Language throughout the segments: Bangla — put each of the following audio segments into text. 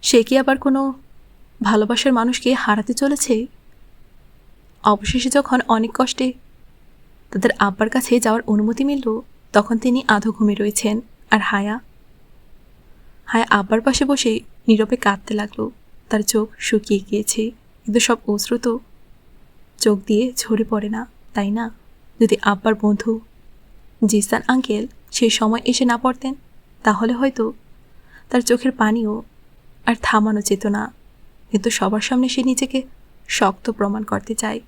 সে কি আবার কোনো ভালোবাসার মানুষকে হারাতে চলেছে? অবশেষে যখন অনেক কষ্টে তাদের আব্বার কাছে যাওয়ার অনুমতি মিলল, তখন তিনি আধো ঘুমে রয়েছেন। আর হায়া আব্বার পাশে বসে নীরবে কাঁদতে লাগলো। তার চোখ শুকিয়ে গিয়েছে, কিন্তু সব অশ্রু তো চোখ দিয়ে ঝরে পড়ে না, তাই না? যদি আব্বার বন্ধু জিসান আঙ্কেল সেই সময় এসে না পড়তেন, তাহলে হয়তো তার চোখের পানিও আর থামানো যেত না। কিন্তু সবার সামনে সে নিজেকে শক্ত প্রমাণ করতে চায়।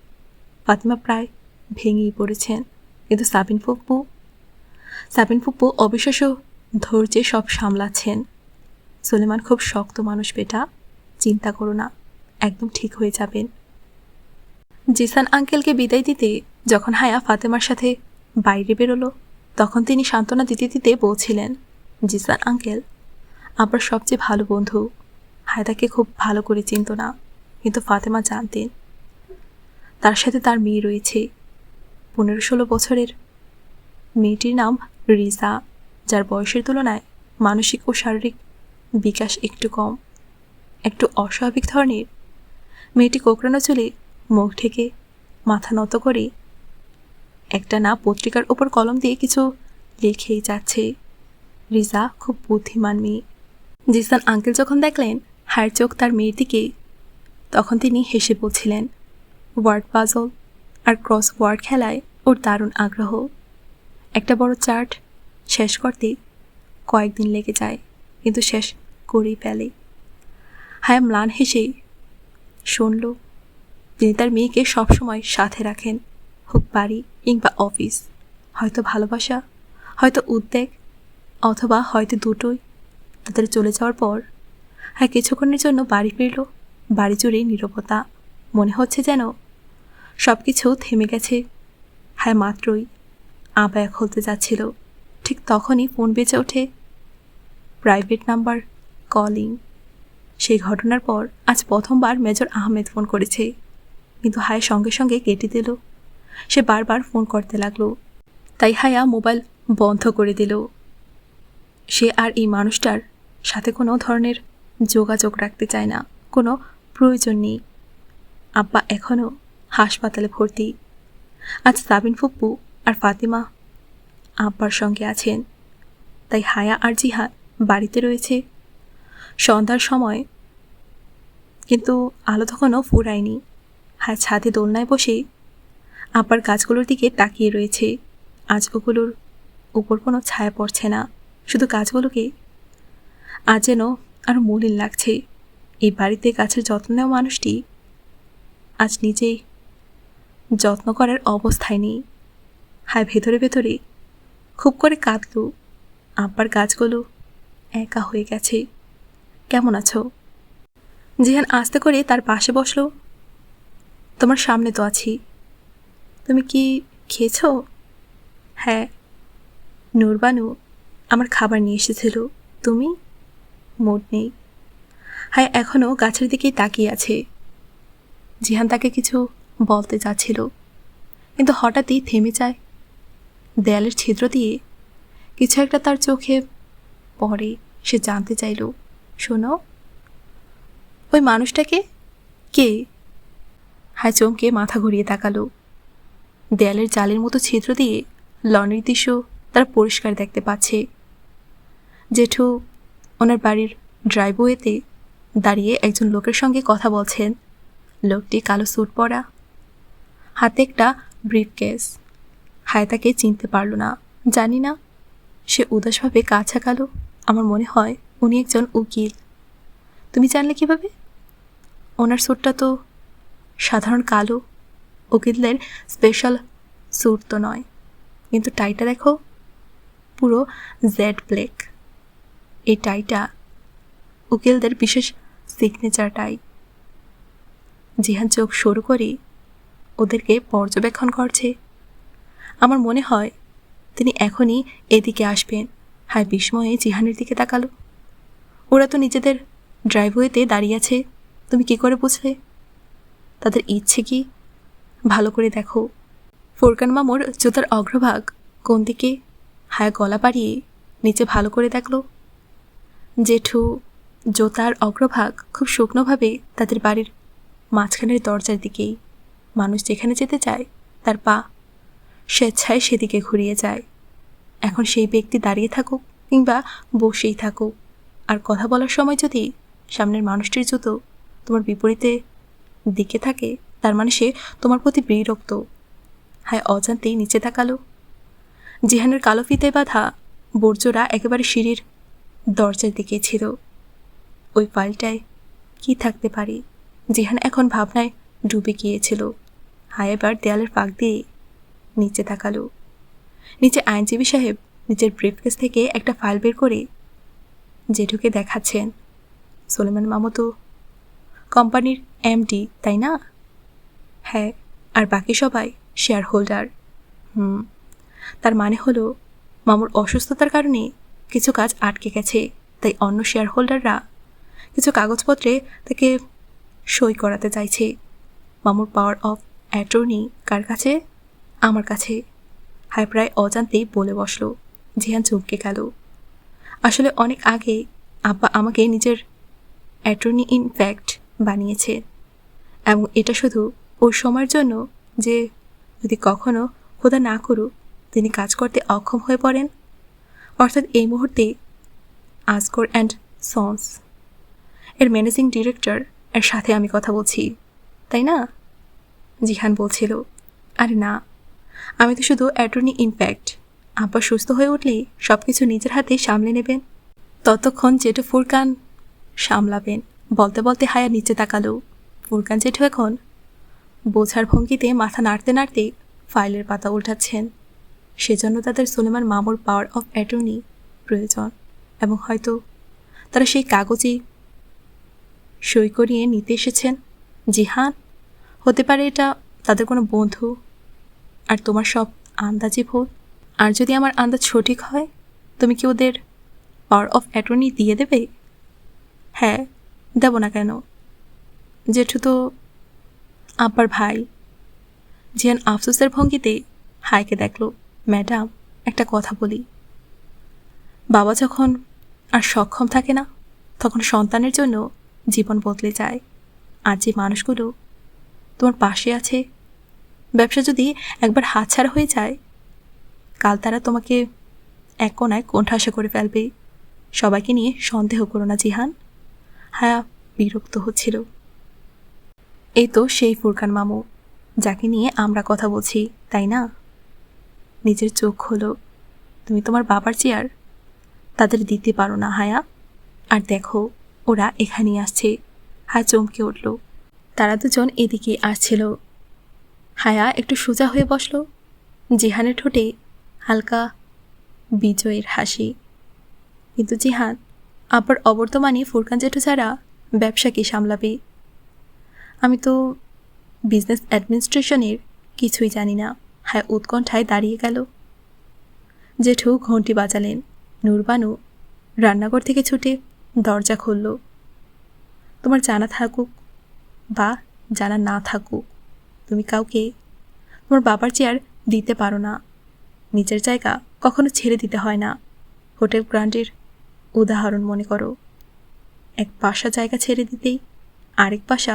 ফাতিমা প্রায় ভেঙেই পড়েছেন, কিন্তু সাবিন ফুপ্পু অবিশ্বাস্য ধৈর্যে সব সামলাচ্ছেন। সুলেমান খুব শক্ত মানুষ বেটা, চিন্তা করো না, একদম ঠিক হয়ে যাবেন। জিসান আঙ্কেলকে বিদায় দিতে যখন হায়া ফাতেমার সাথে বাইরে বেরোলো, তখন তিনি সান্ত্বনা দিতে দিতে বলছিলেন, জিসান আঙ্কেল আবার সবচেয়ে ভালো বন্ধু। হায়দাকে খুব ভালো করে চিনত না, কিন্তু ফাতেমা জানতেন তার সাথে তার মেয়ে রয়েছে। 15-16 বছরের মেয়েটির নাম রিজা, যার বয়সের তুলনায় মানসিক ও শারীরিক বিকাশ একটু কম, একটু অস্বাভাবিক ধরনের। মেয়েটি কোঁকড়ানো চুলে মুখ ঢেকে মাথা নত করে একটা না পত্রিকার ওপর কলম দিয়ে কিছু লিখেই যাচ্ছে। রিজা খুব বুদ্ধিমান মেয়ে। জিসান আঙ্কেল যখন দেখলেন হায়ের চোখ তার মেয়ের দিকে, তখন তিনি হেসে বলছিলেন, ওয়ার্ড পাজল আর ক্রস ওয়ার্ড খেলায় ওর দারুণ আগ্রহ। একটা বড় চার্ট শেষ করতে কয়েকদিন লেগে যায়, কিন্তু শেষ করেই ফেলে। হায়া ম্লান হেসে শুনল, তিনি তার মেয়েকে সবসময় সাথে রাখেন, হোক বাড়ি কিংবা অফিস। হয়তো ভালোবাসা, হয়তো উদ্বেগ, অথবা হয়তো দুটোই। তাদের চলে যাওয়ার পর হ্যাঁ কিছুক্ষণের জন্য বাড়ি ফিরল। বাড়ি জুড়ে নীরবতা, মনে হচ্ছে যেন সব কিছু থেমে গেছে। হ্যাঁ মাত্রই আবায়া খুলতে যাচ্ছিল, ঠিক তখনই ফোন বেজে ওঠে। Private number calling. সেই ঘটনার পর আজ প্রথমবার মেজর আহমেদ ফোন করেছে, কিন্তু হায়া সঙ্গে সঙ্গে কেটে দিল। সে বারবার ফোন করতে লাগলো, তাই হায়া মোবাইল বন্ধ করে দিল। সে আর এই মানুষটার সাথে কোনো ধরনের যোগাযোগ রাখতে চায় না, কোনো প্রয়োজন নেই। আব্বা এখনও হাসপাতালে ভর্তি। আজ সাবিন ফুপ্পু আর ফাতিমা আব্বার সঙ্গে আছেন, তাই হায়া আর জিহাদ বাড়িতে রয়েছে। সন্ধ্যার সময়, কিন্তু আলো তখনও ফুরায়নি। হায়া ছাদে দোলনায় বসে আব্বার গাছগুলোর দিকে তাকিয়ে রয়েছে। আজ ওগুলোর উপর কোনো ছায়া পড়ছে না, শুধু গাছগুলোকে আজ যেন আরও মলিন লাগছে। এই বাড়িতে গাছের যত্ন নেওয়া মানুষটি আজ নিজেই যত্ন করার অবস্থায় নেই। হায় ভেতরে ভেতরে খুব করে কাঁদল। আব্বার গাছগুলো একা হয়ে গেছে। কেমন আছো? জিহান আস্তে করে তার পাশে বসলো। তোমার সামনে তো আছি। তুমি কি খেয়েছ? হ্যাঁ, নূরবানু আমার খাবার নিয়ে এসেছিল। তুমি? মুড নেই। হ্যাঁ এখনও গাছের দিকেই তাকিয়ে আছে। জিহান তাকে কিছু বলতে যাচ্ছিল, কিন্তু হঠাৎই থেমে যায়। দেয়ালের ছিদ্র দিয়ে কিছু একটা তার চোখে পড়ে। সে জানতে চাইল, শোনো, ওই মানুষটাকে কে? হায় চমকে মাথা ঘুরিয়ে তাকালো। দেয়ালের জালের মতো ছিদ্র দিয়ে লনের দৃশ্য তারা পরিষ্কার দেখতে পাচ্ছে। জেঠু ওনার বাড়ির ড্রাইভওয়েতে দাঁড়িয়ে একজন লোকের সঙ্গে কথা বলছেন। লোকটি কালো স্যুট পরা, হাতে একটা ব্রিফকেস। হায় তাকে চিনতে পারল না। জানি না, সে উদাসভাবে কাছা কালো। আমার মনে হয় উনি একজন উকিল। তুমি জানলে কিভাবে? ওনার স্যুটটা তো সাধারণ কালো, উকিলদের স্পেশাল স্যুট তো নয়, কিন্তু টাইটা দেখো, পুরো জেড ব্ল্যাক। এই টাইটা উকিলদের বিশেষ সিগনেচার টাই। জিহান চোখ সরু করে ওদেরকে পর্যবেক্ষণ করছে। আমার মনে হয় তিনি এখনই এদিকে আসবেন। হায় বিস্ময়ে জিহানের দিকে তাকালো। ওরা তো নিজেদের ড্রাইভওয়েতে দাঁড়িয়ে আছে, তুমি কি করে বুঝলে? তাদের ইচ্ছে কি? ভালো করে দেখো। ফোরকান মামুর জুতার অগ্রভাগ কোন দিকে? হায়া গলা বাড়িয়ে নিচে ভালো করে দেখল। জেঠু জোতার অগ্রভাগ খুব শুকনোভাবে তাদের বাড়ির মাঝখানের দরজার দিকেই। মানুষ যেখানে যেতে চায় তার পা স্বেচ্ছায় সেদিকে ঘুরিয়ে যায়। এখন সেই ব্যক্তি দাঁড়িয়ে থাকুক কিংবা বসেই থাকুক, আর কথা বলার সময় যদি সামনের মানুষটির জুতো তোমার বিপরীতে দিকে থাকে, তার মানে সে তোমার প্রতি বিরক্ত। হায় অজান্তেই নিচে তাকালো। জিহানের কালো ফিতে বাঁধা বর্জরা একেবারে সিঁড়ির দরজার দিকে ছিল। ওই ফাইলটায় কি থাকতে পারে? জিহান এখন ভাবনায় ডুবে গিয়েছিল। হায় এবার দেয়ালের ফাঁক দিয়ে নিচে তাকালো। নিচে আইনজীবী সাহেব নিজের ব্রিফকেস থেকে একটা ফাইল বের করে জেঠুকে দেখাচ্ছেন। সোলেমান মামু তো কোম্পানির এমডি, তাই না? হ্যাঁ, আর বাকি সবাই শেয়ার হোল্ডার। তার মানে হলো মামুর অসুস্থতার কারণে কিছু কাজ আটকে গেছে, তাই অন্য শেয়ার হোল্ডাররা কিছু কাগজপত্রে তাকে সই করাতে চাইছে। মামুর পাওয়ার অফ অ্যাটর্নি কার কাছে? আমার কাছে। হায় প্রায় অজান্তেই বলে বসল। জিহান চমকে গেল। আসলে অনেক আগে আব্বা আমাকে নিজের অ্যাটর্নি ইন ফ্যাক্ট বানিয়েছে, এবং এটা শুধু ওই সময়ের জন্য যে যদি কখনো খোদা না করুক তিনি কাজ করতে অক্ষম হয়ে পড়েন। অর্থাৎ এই মুহূর্তে আজগর অ্যান্ড সন্স এর ম্যানেজিং ডিরেক্টর এর সাথে আমি কথা বলছি, তাই না? জিহান বলছিল, আরে না, আমি তো শুধু অ্যাটর্নি ইনফ্যাক্ট। আব্বা সুস্থ হয়ে উঠলেই সব কিছু নিজের হাতে সামলে নেবেন, ততক্ষণ জেঠু ফুরকান সামলাবেন। বলতে বলতে হায়া নিচে তাকালো। ফুরকান জেঠু এখন বোঝার ভঙ্গিতে মাথা নাড়তে নাড়তে ফাইলের পাতা উল্টাচ্ছেন। সেজন্য তাদের সোলেমান মামুর পাওয়ার অফ অ্যাটর্নি প্রয়োজন, এবং হয়তো তারা সেই কাগজে সই করিয়ে নিতে এসেছেন। জিহান, হতে পারে এটা তাদের কোনো বন্ধু, আর তোমার সব আন্দাজি ভুল। আর যদি আমার আন্দাজ সঠিক হয়, তুমি কি ওদের পাওয়ার অফ অ্যাটর্নি দিয়ে দেবে? হ্যাঁ, দেব না কেন? জেঠু তো আব্বার ভাই। জিহান আফসোসের ভঙ্গিতে হাইকে দেখল। ম্যাডাম, একটা কথা বলি, বাবা যখন আর সক্ষম থাকে না, তখন সন্তানের জন্য জীবন বদলে যায়। আর যে মানুষগুলো তোমার পাশে আছে, ব্যবসা যদি একবার হাতছাড়া হয়ে যায়, কাল তারা তোমাকে এক কোণায় কোণঠাসা করে ফেলবে। সবাইকে নিয়ে সন্দেহ করো না জিহান। হায়া বিরক্ত হচ্ছিল। এই তো সেই ফুরকান মামু যাকে নিয়ে আমরা কথা বলছি, তাই না? নিজের চোখ খোলো। তুমি তোমার বাবার চেয়ার তাদের দিতে পারো না হায়া। আর দেখো, ওরা এখানেই আসছে। হায়া চমকে উঠল। তারা দুজন এদিকে আসছিল। হায়া একটু সোজা হয়ে বসল। জিহানের ঠোঁটে হালকা বিজয়ের হাসি। কিন্তু জিহান আবার অবর্তমানে ফুরকান জেঠু ছাড়া ব্যবসাকে সামলাবে। আমি তো বিজনেস অ্যাডমিনিস্ট্রেশনের কিছুই জানি না। হায়া উৎকণ্ঠায় দাঁড়িয়ে গেল। জেঠু ঘন্টি বাজালেন। নূরবানু রান্নাঘর থেকে ছুটে দরজা খুলল। তোমার জানা থাকুক বা জানা না থাকুক, তুমি কাউকে তোমার বাবার চেয়ার দিতে পারো না। নিজের জায়গা কখনো ছেড়ে দিতে হয় না। হোটেল গ্র্যান্ডের উদাহরণ মনে করো। এক পাশা জায়গা ছেড়ে দিতেই আরেক পাশা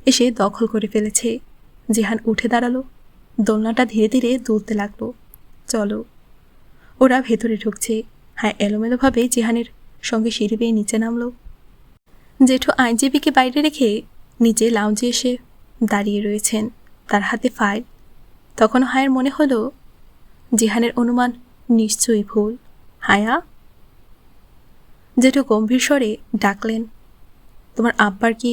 এসে দখল করে ফেলেছে। জিহান উঠে দাঁড়ালো। দোলনাটা ধীরে ধীরে দুলতে লাগলো। চলো। ওরা ভেতরে ঢুকছে। হ্যাঁ, এলোমেলোভাবে জিহানের সঙ্গে সিঁড়ি বেয়ে নিচে নামলো। জেঠু আইনজীবীকে বাইরে রেখে নিচে লাউঞ্জে এসে দাঁড়িয়ে রয়েছেন, তার হাতে ফাইল। তখনও হায়ের মনে হলো জিহানের অনুমান নিশ্চয়ই ভুল। হায়া। জেঠু গম্ভীর স্বরে ডাকলেন, তোমার আব্বার কি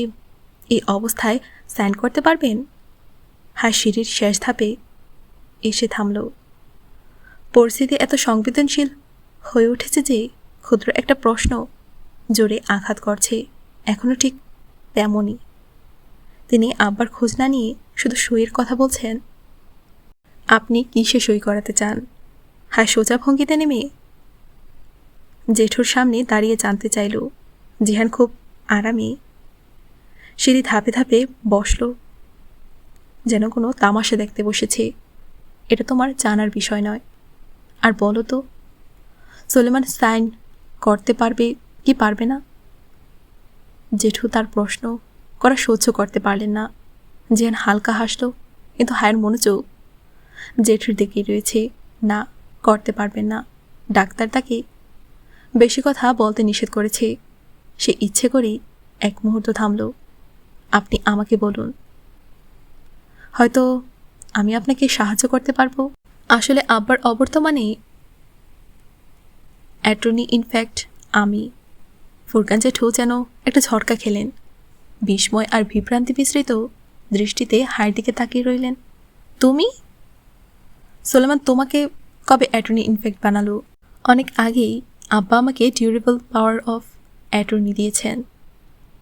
এই অবস্থায় সাইন করতে পারবেন? হায় সিঁড়ির শেষ ধাপে এসে থামল। পরিস্থিতি এত সংবেদনশীল হয়ে উঠেছে যে ক্ষুদ্র একটা প্রশ্ন জোরে আঘাত করছে। এখনও ঠিক তেমনই। তিনি আব্বার খোঁজ না নিয়ে শুধু সইয়ের কথা বলছেন। আপনি কিসে সই করাতে চান? হায় সোজা ভঙ্গিতে নেমে জেঠুর সামনে দাঁড়িয়ে জানতে চাইল। জিহান খুব আরামে সিঁড়ি ধাপে ধাপে বসল, যেন কোনো তামাশা দেখতে বসেছে। এটা তোমার জানার বিষয় নয়। আর বলো তো, সোলেমান সাইন করতে পারবে কি পারবে না? জেঠু তার প্রশ্ন করা সহ্য করতে পারলেন না। জিহান হালকা হাসল, কিন্তু হায়ের মনোযোগ জেঠুর দিকেই রয়েছে। না, করতে পারবেন না। ডাক্তার তাকে বেশি কথা বলতে নিষেধ করেছে। সে ইচ্ছে করেই এক মুহূর্ত থামল। আপনি আমাকে বলুন, হয়তো আমি আপনাকে সাহায্য করতে পারবো। আসলে আব্বার অবর্তমানে অ্যাটর্নি, ইনফ্যাক্ট আমি। ফুরকান জেঠু যেন একটা ঝটকা খেলেন। বিস্ময় আর বিভ্রান্তি মিশ্রিত দৃষ্টিতে হায়ের দিকে তাকিয়ে রইলেন। তুমি? সোলেমান তোমাকে কবে অ্যাটর্নি ইনফ্যাক্ট বানালো? অনেক আগেই আব্বা আমাকে ডিউরেবল পাওয়ার অফ অ্যাটর্নি দিয়েছেন,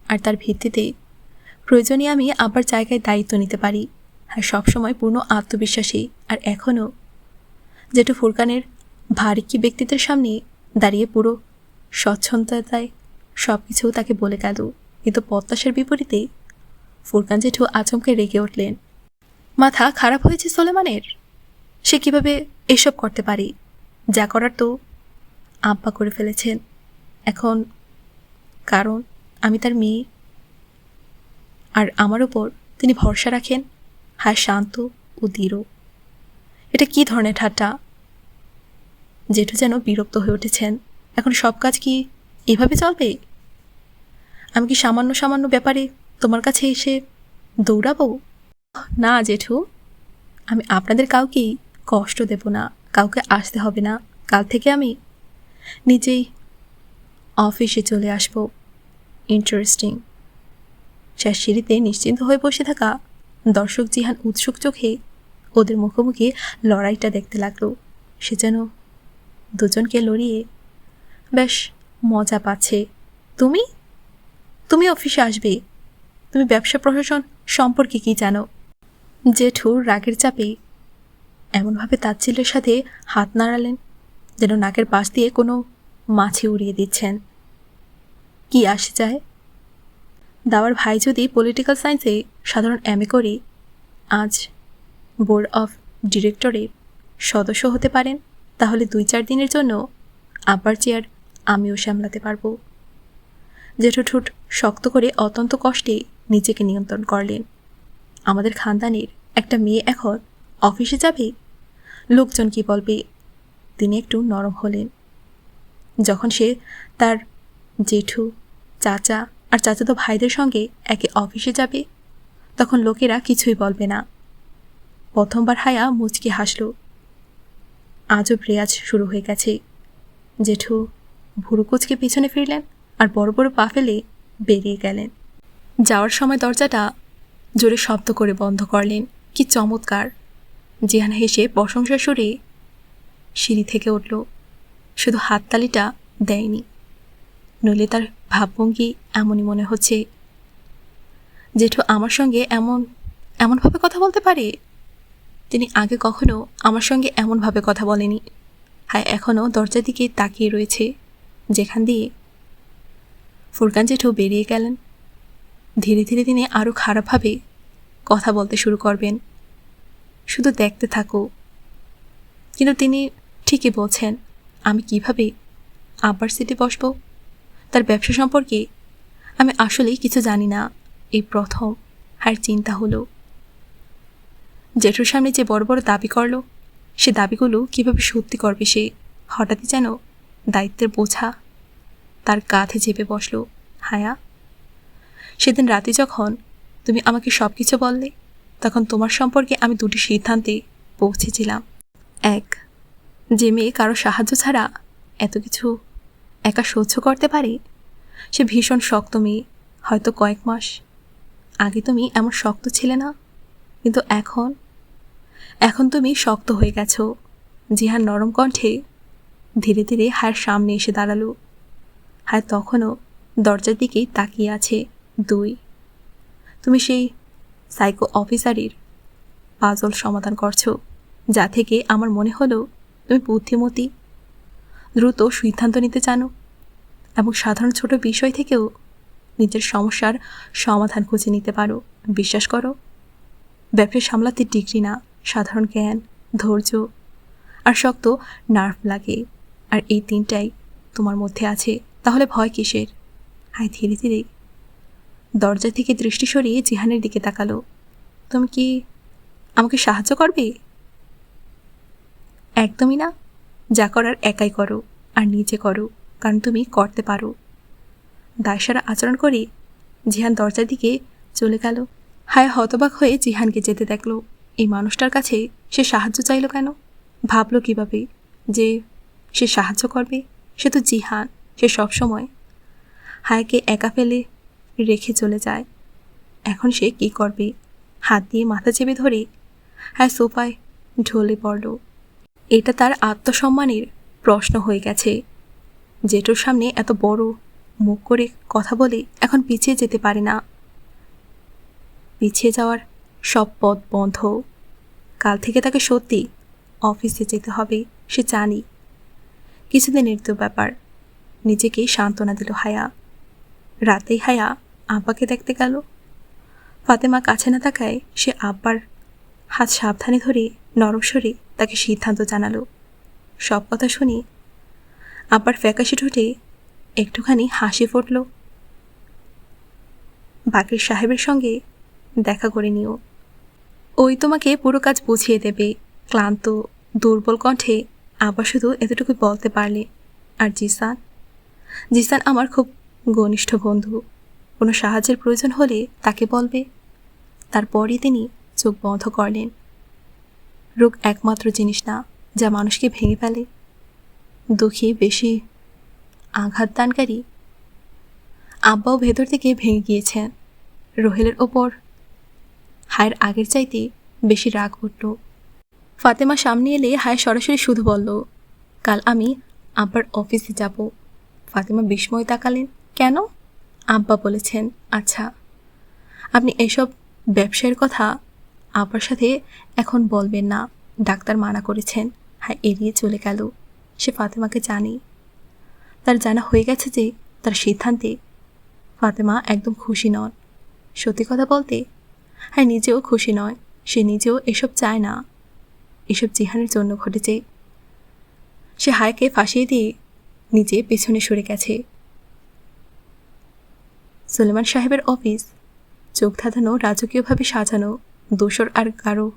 আর তার ভিত্তিতে প্রয়োজনে আমি আব্বার জায়গায় দায়িত্ব নিতে পারি। আর সবসময় পূর্ণ আত্মবিশ্বাসী। আর এখনও যেটা ফুরকানের ভারিক্কি ব্যক্তিত্বের সামনে দাঁড়িয়ে পুরো স্বচ্ছন্দতায় সব কিছু তাকে বলে গেল। কিন্তু প্রত্যাশার বিপরীতে ফুরকান জেঠু আচমকে রেগে উঠলেন। মাথা খারাপ হয়েছে সোলেমানের? সে কিভাবে এসব করতে পারে? যা করার তো আব্বা করে ফেলেছেন। এখন কারণ আমি তার মেয়ে, আর আমার উপর তিনি ভরসা রাখেন। হায় শান্ত ও দৃঢ়। এটা কি ধরনের ঠাট্টা? জেঠু যেন বিরক্ত হয়ে উঠেছেন। এখন সব কাজ কি এভাবে চলবে? আমি কি সামান্য সামান্য ব্যাপারে তোমার কাছে এসে দৌড়াবো? না জেঠু, আমি আপনাদের কাউকেই কষ্ট দেব না। কাউকে আসতে হবে না। কাল থেকে আমি নিজেই অফিসে চলে আসব। ইন্টারেস্টিং। শেষ সিঁড়িতে নিশ্চিন্ত হয়ে বসে থাকা দর্শক জিহান উৎসুক চোখে ওদের মুখোমুখি লড়াইটা দেখতে লাগলো। সে যেন দুজনকে লড়িয়ে বেশ মজা পাচ্ছে। তুমি তুমি অফিসে আসবে? তুমি ব্যবসা প্রশাসন সম্পর্কে কি জানো? জেঠুর রাগের চাপে এমনভাবে তাচ্ছিল্যের সাথে হাত নাড়ালেন যেন নাকের পাশ দিয়ে কোনো মাছি উড়িয়ে দিচ্ছেন। কি আসে যায়? দাওয়ার ভাই যদি পলিটিক্যাল সায়েন্সে সাধারণ এমএ করে আজ বোর্ড অফ ডিরেক্টরের সদস্য হতে পারেন, তাহলে 2-4 দিনের জন্য আব্বার চেয়ার আমিও সামলাতে পারবো। জেঠু ঠোঁট শক্ত করে অত্যন্ত কষ্টে নিজেকে নিয়ন্ত্রণ করলেন। আমাদের খানদানের একটা মেয়ে এখন অফিসে যাবে, লোকজন কি বলবে? তিনি একটু নরম হলেন। যখন সে তার জেঠু, চাচা আর চাচাতো ভাইদের সঙ্গে একে অফিসে যাবে, তখন লোকেরা কিছুই বলবে না। প্রথমবার হায়া মুচকি হাসল। আজব রেয়াজ শুরু হয়ে গেছে। জেঠু ভুরু কুচকে পিছনে ফিরলেন আর বড় বড় পা ফেলে বেরিয়ে গেলেন। যাওয়ার সময় দরজাটা জোরে শব্দ করে বন্ধ করলেন। কি চমৎকার! জিহান হেসে প্রশংসার সুরে সিঁড়ি থেকে উঠল। শুধু হাততালিটা দেয়নি, নইলে তার ভাবভঙ্গি এমনই মনে হচ্ছে জেঠু আমার সঙ্গে এমনভাবে কথা বলতে পারে। তিনি আগে কখনো আমার সঙ্গে এমনভাবে কথা বলেনি। হায় এখনও দরজার দিকে তাকিয়ে রয়েছে, যেখান দিয়ে ফুরকান জেঠু বেরিয়ে গেলেন। ধীরে ধীরে তিনি আরও খারাপভাবে কথা বলতে শুরু করবেন। শুধু দেখতে থাকো। কিন্তু তিনি ঠিকই বলছেন। আমি কিভাবে আব্বার সিটে বসবো? তার ব্যবসা সম্পর্কে আমি আসলেই কিছু জানি না। এই প্রথম আর চিন্তা হলো, জেঠুর সামনে যে বড় বড় দাবি করলো, সে দাবিগুলো কিভাবে সত্যি করবে সে? হঠাৎই যেন দায়িত্বের বোঝা তার কাঁধে চেপে বসলো। হায়া, সেদিন রাতে যখন তুমি আমাকে সব কিছু বললে, তখন তোমার সম্পর্কে আমি 2টি সিদ্ধান্তে পৌঁছেছিলাম। 1, যে মেয়ে কারো সাহায্য ছাড়া এত কিছু একা সহ্য করতে পারে, সে ভীষণ শক্ত মেয়ে। হয়তো কয়েক মাস আগে তুমি এমন শক্ত ছিলে না, কিন্তু এখন তুমি শক্ত হয়ে গেছো। জিহান নরম কণ্ঠে ধীরে ধীরে হায়ের সামনে এসে দাঁড়ালো। হায় তখনও দরজার দিকেই তাকিয়ে আছে। 2, তুমি সেই সাইকো অফিসারের পাজল সমাধান করছো, যা থেকে আমার মনে হলো তুমি বুদ্ধিমতী, দ্রুত সিদ্ধান্ত নিতে জানো এবং সাধারণ ছোট বিষয় থেকেও নিজের সমস্যার সমাধান খুঁজে নিতে পারো। বিশ্বাস করো, ব্যবসা সামলাতে ডিগ্রি না, সাধারণ জ্ঞান, ধৈর্য আর শক্ত নার্ভ লাগে। আর এই 3টাই তোমার মধ্যে আছে, তাহলে ভয় কিসের? হায় ধীরে ধীরে দরজা থেকে দৃষ্টি সরিয়ে জিহানের দিকে তাকালো। তুমি কি আমাকে সাহায্য করবে? একদমই না, যা করার একাই করো, আর নিজে করো, কারণ তুমি করতে পারো। দায়সারা আচরণ করে জিহান দরজার দিকে চলে গেল। হায়া হতবাক হয়ে জিহানকে যেতে দেখল। এই মানুষটার কাছে সে সাহায্য চাইল কেন? ভাবল কিভাবে যে সে সাহায্য করবে? সে তো জিহান, সে সবসময় হায়াকে একা ফেলে রেখে চলে যায়। এখন সে কী করবে? হাত দিয়ে মাথা চেপে ধরে হায়া সোফায় ঢলে পড়ল। এটা তার আত্মসম্মানের প্রশ্ন হয়ে গেছে। জেঠুর সামনে এত বড় মুখ করে কথা বলে এখন পিছিয়ে যেতে পারে না। পিছিয়ে যাওয়ার সব পথ বন্ধ। কাল থেকে তাকে সত্যি অফিসে যেতে হবে, সে জানি। কিছুদিনের তো ব্যাপার। নিজেকেই সান্ত্বনা দিল হায়া। রাতেই হায়া আব্বাকে দেখতে গেল। ফাতেমা কাছে না থাকায় সে আব্বার হাত সাবধানে ধরে নরম স্বরে তাকে সিদ্ধান্ত জানালো। সব কথা শুনি আব্বার ফ্যাকাশে ঠোঁটে একটুখানি হাসি ফুটল। বাকির সাহেবের সঙ্গে দেখা করে নিও, ওই তোমাকে পুরো কাজ বুঝিয়ে দেবে। ক্লান্ত দুর্বল কণ্ঠে আবার শুধু এতটুকু বলতে পারলে। আর জিসান, জিসান আমার খুব ঘনিষ্ঠ বন্ধু, কোনো সাহায্যের প্রয়োজন হলে তাকে বলবে। তারপরই তিনি চোখ বন্ধ করলেন। রোগ একমাত্র জিনিস না যা মানুষকে ভেঙে ফেলে। দুঃখী বেশি আঘাতদানকারী। আব্বাও ভেতর থেকে ভেঙে গিয়েছেন। রোহেলের ওপর হায়ের আগের চাইতে বেশি রাগ উঠল। ফাতেমা সামনে এলে হায় সরাসরি শুধু বলল, কাল আমি আব্বার অফিসে যাব। ফাতেমা বিস্ময় তাকালেন। কেন? আব্বা বলেছেন। আচ্ছা, আপনি এসব ব্যবসায়ের কথা আব্বার সাথে এখন বলবেন না, ডাক্তার মানা করেছেন। হায় এড়িয়ে চলে গেল। সে ফাতেমাকে জানে। তার জানা হয়ে গেছে যে তার সিদ্ধান্তে ফাতেমা একদম খুশি নন। সত্যি কথা বলতে হ্যাঁ, নিজেও খুশি নয়। সে নিজেও এসব চায় না। এসব জিহানের জন্য ঘটেছে। সে হায়কে ফাঁসিয়ে দিয়ে নিজে পেছনে সরে গেছে। সুলেমান সাহেবের অফিস, চোখ ধাঁধানো, রাজকীয়ভাবে সাজানো, দোসর আর গাঢ়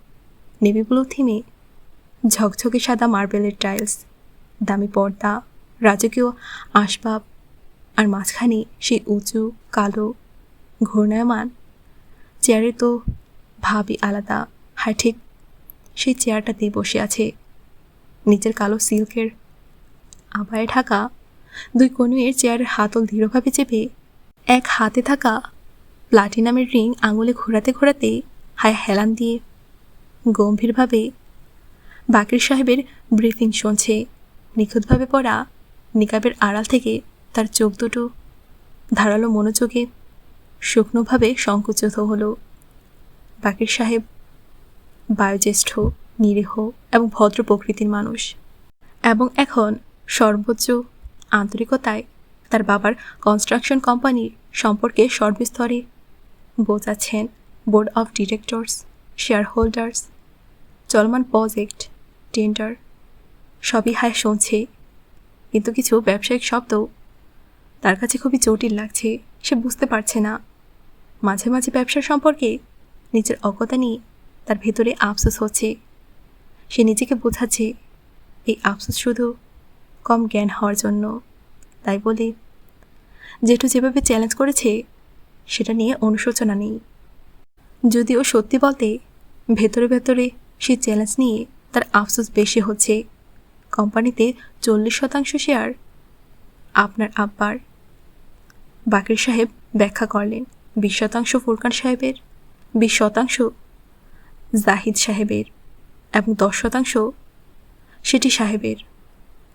নেভি ব্লু থিমে, ঝকঝকে সাদা মার্বেলের টাইলস, দামি পর্দা, রাজকীয় আসবাব, আর মাঝখানে সেই উঁচু কালো ঘূর্ণায়মান চেয়ারে তো ভাবই আলাদা। হ্যাঁ, ঠিক সেই চেয়ারটাতেই বসে আছে। নিচের কালো সিল্কের আবায় ঢাকা দুই কনুয়ের চেয়ারের হাতল দৃঢ়ভাবে চেপে এক হাতে থাকা প্লাটিনামের রিং আঙুলে ঘোরাতে ঘোরাতে হায় হেলান দিয়ে গম্ভীরভাবে বাকির সাহেবের ব্রিফিং শুনছে। নিখুঁতভাবে পড়া নিকাবের আড়াল থেকে তার চোখ দুটো ধারালো মনোযোগে শুকনোভাবে সংকুচিত হলো। বাকির সাহেব বয়োজ্যেষ্ঠ, নিরীহ এবং ভদ্র প্রকৃতির মানুষ, এবং এখন সর্বোচ্চ আন্তরিকতায় তার বাবার কনস্ট্রাকশন কোম্পানির সম্পর্কে সর্বস্তরে বোঝাচ্ছেন। Board of directors, share holders, চলমান প্রজেক্ট, টেন্ডার সবই হায় শুনছে। কিন্তু কিছু ব্যবসায়িক শব্দ তার কাছে খুবই জটিল লাগছে। সে বুঝতে পারছে না। মাঝে মাঝে ব্যবসার সম্পর্কে নিজের অজ্ঞতা নিয়ে তার ভেতরে আফসোস হচ্ছে। সে নিজেকে বোঝাচ্ছে এই আফসোস শুধু কম জ্ঞান হওয়ার জন্য। তাই বলে জেঠু যেভাবে চ্যালেঞ্জ করেছে সেটা নিয়ে অনুশোচনা নেই। যদিও সত্যি বলতে ভেতরে ভেতরে সেই চ্যালেঞ্জ নিয়ে তার আফসোস বেশি হচ্ছে। কোম্পানিতে 40% শেয়ার আপনার আব্বার। বাকির সাহেব ব্যাখ্যা করলেন 20% ফুরকান সাহেবের, 20% জাহিদ সাহেবের এবং 10% সেটি সাহেবের।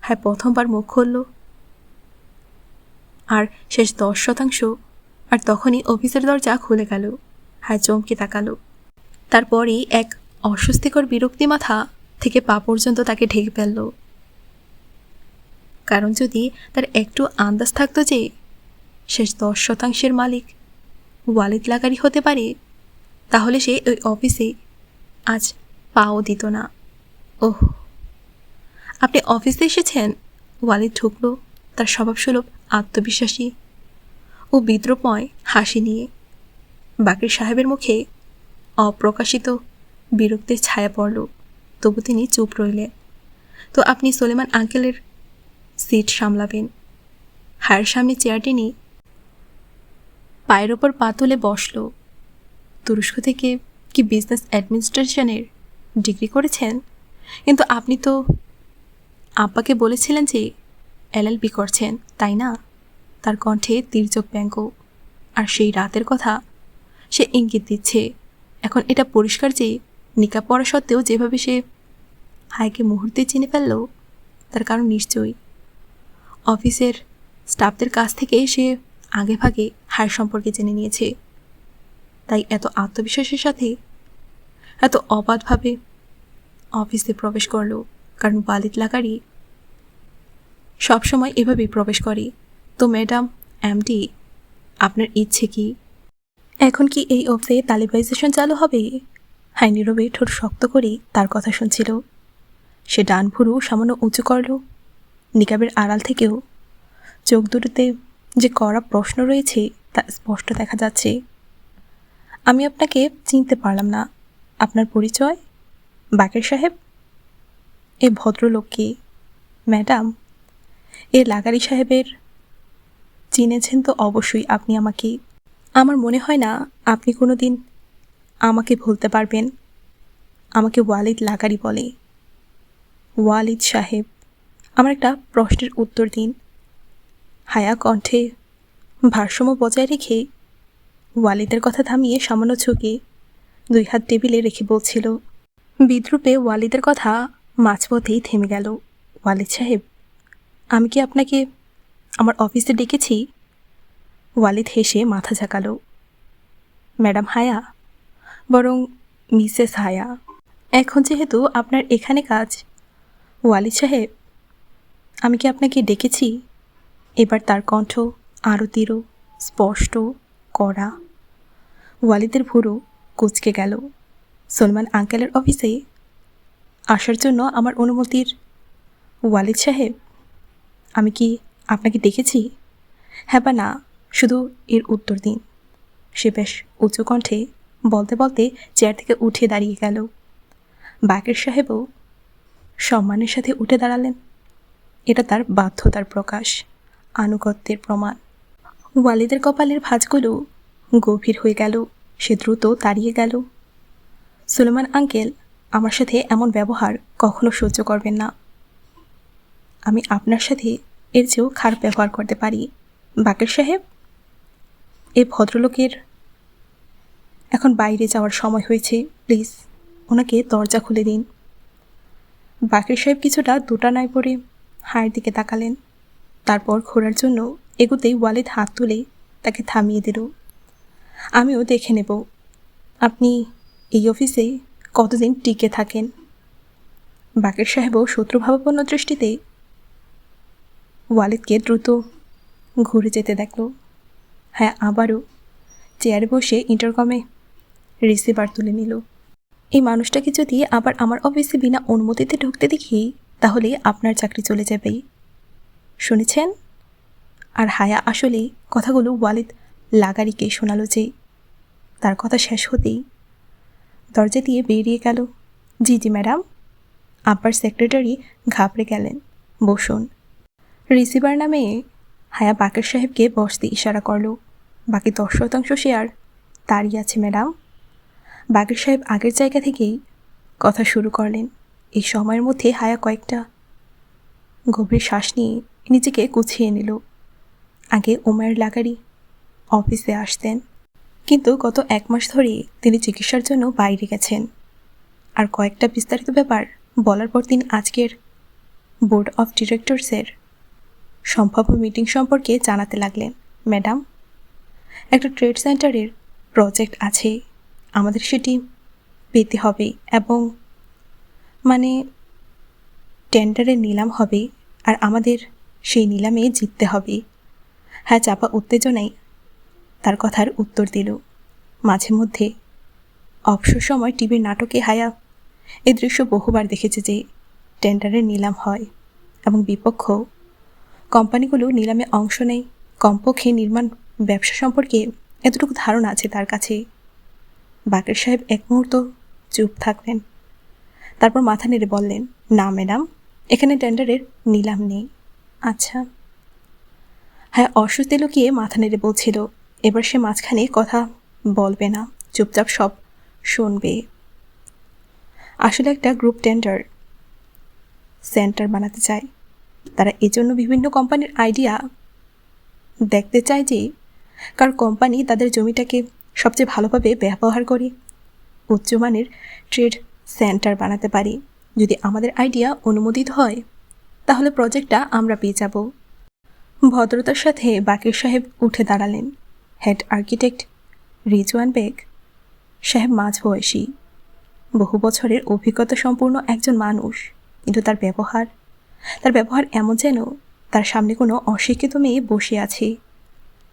হ্যাঁ, প্রথমবার মুখ খুলল। আর শেষ 10%। আর তখনই অফিসের দরজা খুলে গেল। হ্যাঁ, চমকে তাকালো। তারপরই এক অস্বস্তিকর বিরক্তি মাথা থেকে পা পর্যন্ত তাকে ঢেকে ফেলল। কারণ যদি তার একটু আন্দাজ থাকতো যে শেষ 10% মালিক ওয়ালিদ লাগারি হতে পারে, তাহলে সে ওই অফিসে আজ পাও দিত না। ওহ, আপনি অফিসে এসেছেন? ওয়ালিদ ঢুকলো তার স্বভাবসুলভ আত্মবিশ্বাসী ও বিদ্রূপময় হাসি নিয়ে। বাকের সাহেবের মুখে অপ্রকাশিত বিরক্তির ছায়া পড়ল, তবু তিনি চুপ রইলেন। তো আপনি সোলেমান আঙ্কেলের সিট সামলাবেন। হায়ের সামনে চেয়ারটি নিয়ে পায়ের ওপর পা তুলে বসল। তুরস্ক থেকে কি বিজনেস অ্যাডমিনিস্ট্রেশনের ডিগ্রি করেছেন? কিন্তু আপনি তো আব্বাকে বলেছিলেন যে এলএলবি করছেন, তাই না? তার কণ্ঠে তির্যক ব্যঙ্গ। আর সেই রাতের কথা সে ইঙ্গিত দিচ্ছে। এখন এটা পরিষ্কার যে নিকাব পরা সত্ত্বেও যেভাবে সে হায়কে মুহূর্তে চিনে ফেলল, তার কারণ নিশ্চয়ই অফিসের স্টাফদের কাছ থেকে সে আগে ভাগে হায় সম্পর্কে জেনে নিয়েছে। তাই এত আত্মবিশ্বাসের সাথে এত অবাধভাবে অফিসে প্রবেশ করল, কারণ ওয়ালিদ লাগারি সবসময় এভাবেই প্রবেশ করে। তো ম্যাডাম এমডি, আপনার ইচ্ছে কি? এখন কি এই অফিসে তালিবাইজেশন চালু হবে? হাই নীরবে ঠোঁট শক্ত করে তার কথা শুনছিল। সে ডান ভুরু সামান্য উঁচু করল। নিকাবের আড়াল থেকেও চোখ দুটোতে যে কড়া প্রশ্ন রয়েছে তা স্পষ্ট দেখা যাচ্ছে। আমি আপনাকে চিনতে পারলাম না। আপনার পরিচয়? বাকের সাহেব? এ ভদ্রলোক কে? ম্যাডাম, এ লাগারি সাহেবের চিনেছেন তো অবশ্যই আপনি আমাকে। আমার মনে হয় না আপনি কোনো দিন আমাকে ভুলতে পারবেন। আমাকে ওয়ালিদ লাগারি বলে। ওয়ালিদ সাহেব, আমার একটা প্রশ্নের উত্তর দিন। হায়া কণ্ঠে ভারসাম্য বজায় রেখে ওয়ালিদের কথা থামিয়ে সামান্য ঝুঁকে 2 হাত টেবিলে রেখে বলছিল। বিদ্রুপে ওয়ালিদের কথা মাঝপথেই থেমে গেল। ওয়ালিদ সাহেব, আমি কি আপনাকে আমার অফিসে ডেকেছি? ওয়ালিদ হেসে মাথা ঝাঁকালো। ম্যাডাম হায়া, বরং মিসেস হায়া। এখন যেহেতু আপনার এখানে কাজ। ওয়ালিদ সাহেব, আমি কি আপনাকে ডেকেছি? এবার তার কণ্ঠ আরও দৃঢ়, স্পষ্ট, কড়া। ওয়ালিদের ভুরু কুঁচকে গেল। সলমান আঙ্কেলের অফিসে আসার জন্য আমার অনুমতির? ওয়ালিদ সাহেব, আমি কি আপনাকে ডেকেছি? হ্যাঁ বা না, শুধু এর উত্তর দিন। সে বেশ উঁচু কণ্ঠে বলতে বলতে চেয়ার থেকে উঠে দাঁড়িয়ে গেল। বাকের সাহেবও সম্মানের সাথে উঠে দাঁড়ালেন। এটা তার বাধ্যতার প্রকাশ, আনুগত্যের প্রমাণ। ওয়ালিদের কপালের ভাঁজগুলো গভীর হয়ে গেল। সে দ্রুত দাঁড়িয়ে গেল। সুলেমান আঙ্কেল, আমার সাথে এমন ব্যবহার কখনো সহ্য করবেন না। আমি আপনার সাথে এর চেয়েও খারাপ ব্যবহার করতে পারি। বাকের সাহেব, এ ভদ্রলোকের এখন বাইরে যাওয়ার সময় হয়েছে। প্লিজ ওনাকে দরজা খুলে দিন। বাকের সাহেব কিছুটা দোটানায় পড়ে হায়ের দিকে তাকালেন। তারপর ঘোরার জন্য এগোতেই ওয়ালিদ হাত তুলে তাকে থামিয়ে দিল। আমিও দেখে নেব আপনি এই অফিসে কতদিন টিকে থাকেন। বাকের সাহেবও শত্রুভাবাপন্ন দৃষ্টিতে ওয়ালিদকে দ্রুত ঘুরে যেতে দেখল। হ্যাঁ, আবারও চেয়ারে বসে ইন্টারকমে রিসিভার তুলে নিল। এই মানুষটাকে যদি আবার আমার অফিসে বিনা অনুমতিতে ঢুকতে দেখি, তাহলে আপনার চাকরি চলে যাবেই, শুনেছেন? আর হায়া আসলে কথাগুলো ওয়ালিদ লাগারিকে শোনালো যে। তার কথা শেষ হতেই দরজা দিয়ে বেরিয়ে গেল। জি জি ম্যাডাম। আব্বার সেক্রেটারি ঘাবড়ে গেলেন। বসুন। রিসিভার নামে হায়া বাকের সাহেবকে বসতে ইশারা করল। বাকি 10% শেয়ার তারই আছে ম্যাডাম। বাকের সাহেব আগের জায়গা থেকেই কথা শুরু করলেন। এই সময়ের মধ্যে হায়া কয়েকটা গভীর শ্বাস নিয়ে নিজেকে গুছিয়ে নিল। আগে ওমায়ের লাগারি অফিসে আসতেন, কিন্তু গত 1 মাস ধরে তিনি চিকিৎসার জন্য বাইরে গেছেন। আর কয়েকটা বিস্তারিত ব্যাপার বলার পর তিনি আজকের বোর্ড অফ ডিরেক্টরসের সম্ভাব্য মিটিং সম্পর্কে জানাতে লাগলেন। ম্যাডাম, একটা ট্রেড সেন্টারের প্রজেক্ট আছে, আমাদের সেটি পেতে হবে এবং মানে টেন্ডারে নিলাম হবে, আর আমাদের সেই নিলামে জিততে হবে। হ্যাঁ, চাপা উত্তেজনায় তার কথার উত্তর দিল। মাঝে মধ্যে অবসর সময় টিভির নাটকে হায়া এই দৃশ্য বহুবার দেখেছে যে টেন্ডারের নিলাম হয় এবং বিপক্ষ কোম্পানিগুলো নিলামে অংশ নেয় কমপক্ষে নির্মাণ ব্যবসা সম্পর্কে এতটুকু ধারণা আছে তার কাছে। বাকের সাহেব এক মুহূর্ত চুপ থাকলেন, তারপর মাথা নেড়ে বললেন, না ম্যাডাম, এখানে টেন্ডারের নিলাম নেই। আচ্ছা। হ্যাঁ অস্বস্তি লুকিয়ে মাথা নেড়ে বলছিল, এবার সে মাঝখানে কথা বলবে না, চুপচাপ সব শুনবে। আসলে একটা গ্রুপ টেন্ডার সেন্টার বানাতে চায়। তারা এজন্য বিভিন্ন কোম্পানির আইডিয়া দেখতে চায় যে কার কোম্পানি তাদের জমিটাকে সবচেয়ে ভালোভাবে ব্যবহার করে উচ্চমানের ট্রেড সেন্টার বানাতে পারি। যদি আমাদের আইডিয়া অনুমোদিত হয় তাহলে প্রজেক্টটা আমরা পেয়ে যাব। ভদ্রতার সাথে বাকির সাহেব উঠে দাঁড়ালেন। হেড আর্কিটেক্ট রিজওয়ান বেগ সাহেব মাঝবয়সী, বহু বছরের অভিজ্ঞতা সম্পূর্ণ একজন মানুষ, কিন্তু তার ব্যবহার এমন যেন তার সামনে কোনো অশিক্ষিত মেয়ে বসে আছে,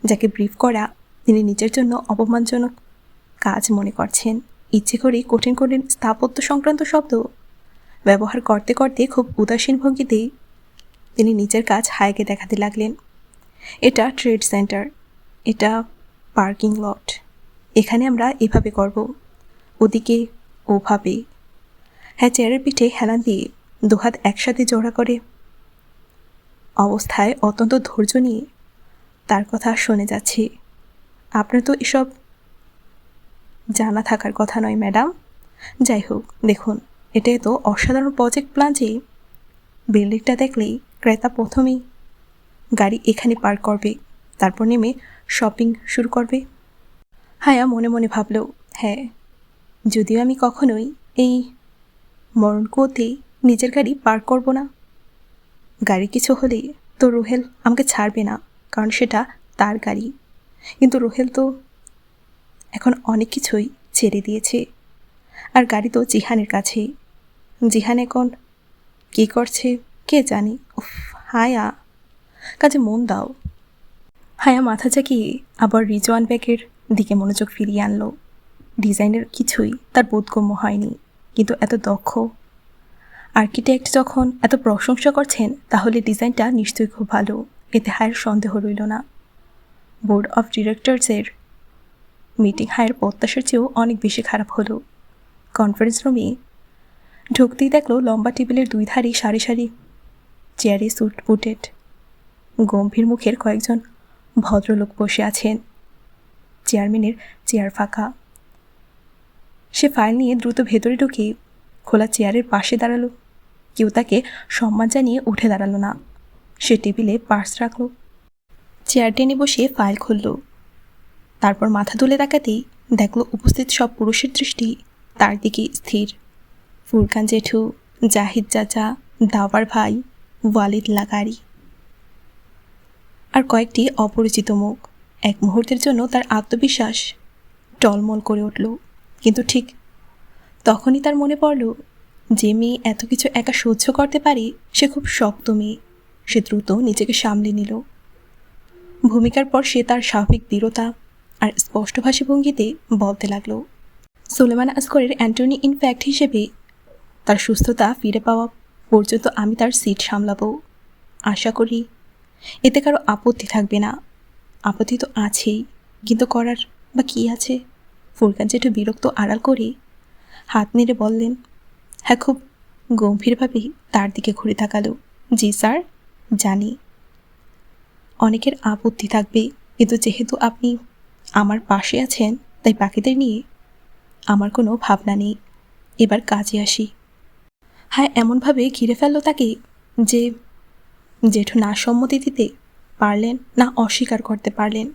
যাকে ব্রিফ করা তিনি নিজের জন্য অপমানজনক কাজ মনে করছেন। ইচ্ছে করেই কঠিন কঠিন স্থাপত্য সংক্রান্ত শব্দ ব্যবহার করতে করতে খুব উদাসীন ভঙ্গিতে তিনি নিজের কাজ হায়কে দেখাতে লাগলেন। এটা ট্রেড সেন্টার, এটা পার্কিং লট, এখানে আমরা এভাবে করব, ওদিকে ওভাবে। হ্যাঁ চেয়ারের পিঠে হেলান দিয়ে দুহাত একসাথে জোড়া করে অবস্থায় অত্যন্ত ধৈর্য নিয়ে তার কথা শুনে যাচ্ছি। আপনার তো এসব জানা থাকার কথা নয় ম্যাডাম। যাই হোক, দেখুন, এটা তো অসাধারণ প্রজেক্ট প্ল্যান যে বিল্ডিংটা দেখলেই ক্রেতা প্রথমেই গাড়ি এখানে পার্ক করবে, তারপর নেমে শপিং শুরু করবে। হায়া মনে মনে ভাবল, হ্যাঁ, যদিও আমি কখনোই এই মরণকুয়োতে নিজের গাড়ি পার্ক করব না। গাড়ি কিছু হলে তো রুহেল আমাকে ছাড়বে না, কারণ সেটা তার গাড়ি। কিন্তু রুহেল তো এখন অনেক কিছুই ছেড়ে দিয়েছে, আর গাড়ি তো জিহানের কাছেই। জিহান এখন কী করছে কে জানি। উফ, হায়া, কাজে মন দাও। হায়া মাথা চাকিয়ে আবার রিজওয়ান বেগের দিকে মনোযোগ ফিরিয়ে আনলো। ডিজাইনের কিছুই তার বোধগম্য হয়নি, কিন্তু এত দক্ষ আর্কিটেক্ট যখন এত প্রশংসা করছেন তাহলে ডিজাইনটা নিশ্চয়ই খুব ভালো, এতে হায়ের সন্দেহ রইল না। বোর্ড অফ ডিরেক্টরসের মিটিং হায়ের প্রত্যাশার চেয়েও অনেক বেশি খারাপ হলো। কনফারেন্স রুমে ঢুকতেই দেখলো লম্বা টেবিলের দুই ধারে সারি সারি চেয়ারে স্যুট বুটেড গম্ভীর মুখের কয়েকজন ভদ্রলোক বসে আছেন। চেয়ারম্যানের চেয়ার ফাঁকা। সে ফাইল নিয়ে দ্রুত ভেতরে ঢুকে খোলা চেয়ারের পাশে দাঁড়ালো। কেউ তাকে সম্মান জানিয়ে উঠে দাঁড়ালো না। সে টেবিলে পার্স রাখল, চেয়ার টেনে বসে ফাইল খুলল। তারপর মাথা তুলে তাকাতেই দেখল উপস্থিত সব পুরুষের দৃষ্টি তার দিকে স্থির। ফুরকান জেঠু, জাহিদ চাচা, দাওয়ার ভাই, ওয়ালিদ লাগারি আর কয়েকটি অপরিচিত মুখ। এক মুহূর্তের জন্য তার আত্মবিশ্বাস টলমল করে উঠল, কিন্তু ঠিক তখনই তার মনে পড়ল যে মেয়ে এত কিছু একা সহ্য করতে পারে সে খুব শক্ত মেয়ে। সে দ্রুত নিজেকে সামলে নিল। ভূমিকার পর সে তার স্বাভাবিক দৃঢ়তা আর স্পষ্টভাষী ভঙ্গিতে বলতে লাগল, সুলেমান আসগরের অ্যান্টনি ইনফ্যাক্ট হিসেবে তার সুস্থতা ফিরে পাওয়া পর্যন্ত আমি তার সিট সামলাবো। আশা করি এতে কারো আপত্তি থাকবে না। আপত্তি তো আছেই, কিন্তু করার বা কী আছে? ফুরকান জেঠু বিরক্ত আড়াল করে হাত নেড়ে বললেন। হ্যাঁ, খুব গম্ভীরভাবে তার দিকে ঘুরে তাকালো। জি স্যার, জানি অনেকের আপত্তি থাকবে, কিন্তু যেহেতু আপনি আমার পাশে আছেন তাই বাকিদের নিয়ে আমার কোনো ভাবনা নেই। এবার কাজে আসি। হ্যাঁ এমনভাবে ঘিরে ফেলল তাকে যে জেঠু না সম্মতি দিতে পারলেন না অস্বীকার করতে পারলেন,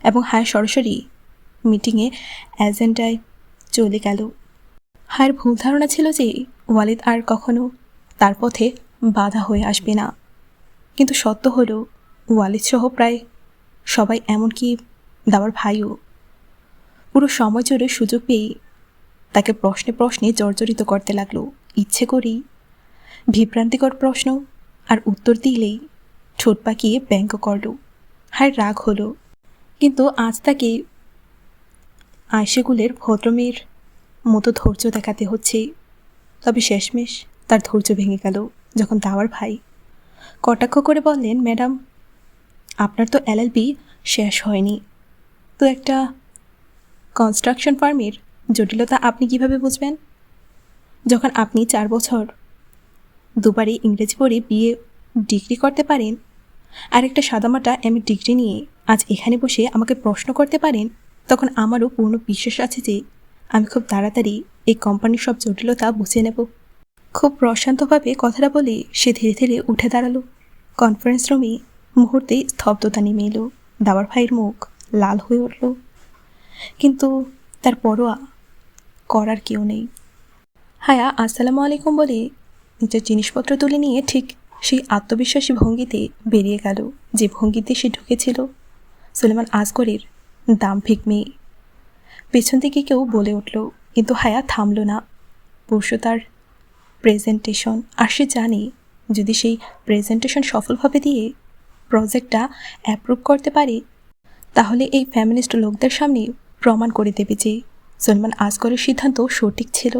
এবং হায় সরাসরি মিটিংয়ে এজেন্ডায় চলে গেল। হায়ের ভুল ধারণা ছিল যে ওয়ালিদ আর কখনো তার পথে বাধা হয়ে আসবে না, কিন্তু সত্য হলো ওয়ালিদ সহ প্রায় সবাই, এমনকি দাওয়ার ভাইও, পুরো সময় জুড়ে সুযোগ পেয়ে তাকে প্রশ্নে প্রশ্নে জর্জরিত করতে লাগলো। ইচ্ছে করেই বিভ্রান্তিকর প্রশ্ন আর উত্তর দিলেই ঠোঁট পাকিয়ে ব্যঙ্গ করল। হায় রাগ হলো, কিন্তু আজ তাকে আয়শেগুলের ভদ্রমের মতো ধৈর্য দেখাতে হচ্ছে। তবে শেষমেশ তার ধৈর্য ভেঙে গেল যখন দাওয়ার ভাই কটাক্ষ করে বললেন, ম্যাডাম, আপনার তো এলএলবি শেষ হয়নি, তো একটা কনস্ট্রাকশন ফার্মের জটিলতা আপনি কিভাবে বুঝবেন? যখন আপনি 4 বছর দুবারই ইংরেজি পড়ে বিএ ডিগ্রি করতে পারেন, আর একটা সাদামাটা এমএ ডিগ্রি নিয়ে আজ এখানে বসে আমাকে প্রশ্ন করতে পারেন, তখন আমারও পূর্ণ বিশ্বাস আছে যে আমি খুব তাড়াতাড়ি এই কোম্পানির সব জটিলতা বুঝে নেব। খুব প্রশান্তভাবে কথাটা বলে সে ধীরে ধীরে উঠে দাঁড়ালো। কনফারেন্স রুমে মুহূর্তেই স্তব্ধতা নেমে এলো। দাওয়ার ভাইয়ের মুখ লাল হয়ে উঠল, কিন্তু তার পরোয়া করার কেউ নেই। হায়া আসসালামু আলাইকুম বলে নিজের জিনিসপত্র তুলে নিয়ে ঠিক সেই আত্মবিশ্বাসী ভঙ্গিতে বেরিয়ে গেল যে ভঙ্গিতে সে ঢুকেছিল। সুলেমান আসগরের দাম্ভিক মেয়ে। পেছন থেকে কেউ বলে উঠল, কিন্তু হায়া থামল না। পরশু তার প্রেজেন্টেশন, আর সে জানে যদি সেই প্রেজেন্টেশন সফলভাবে দিয়ে প্রজেক্টটা অ্যাপ্রুভ করতে পারে, তাহলে এই ফ্যামিলিস্ট লোকদের সামনে প্রমাণ করে দেবে যে সুলেমান আসগরের সিদ্ধান্ত সঠিক ছিল।